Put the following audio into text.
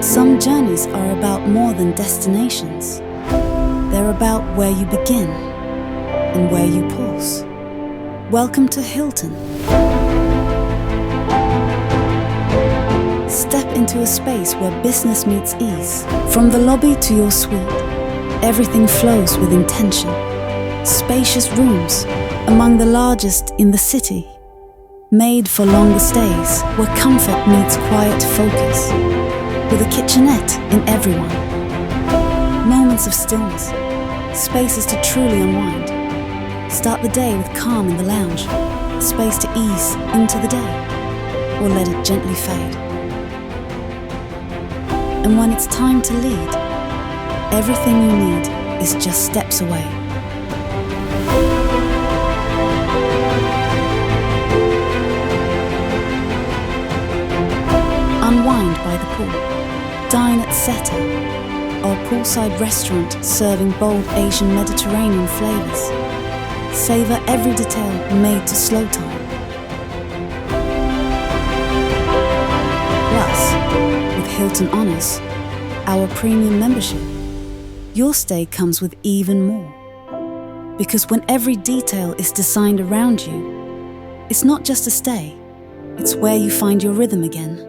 Some journeys are about more than destinations. They're about where you begin and where you pause. Welcome to Hilton. Step into a space where business meets ease. From the lobby to your suite, everything flows with intention. Spacious rooms, among the largest in the city. Made for longer stays, where comfort meets quiet focus. With a kitchenette in everyone. Moments of stillness, spaces to truly unwind. Start the day with calm in the lounge, a space to ease into the day, or let it gently fade. And when it's time to lead, everything you need is just steps away. Unwind by the pool. Dine at Seta, our poolside restaurant serving bold Asian Mediterranean flavors. Savor every detail made to slow time. Plus, with Hilton Honors, our premium membership, your stay comes with even more. Because when every detail is designed around you, it's not just a stay, it's where you find your rhythm again.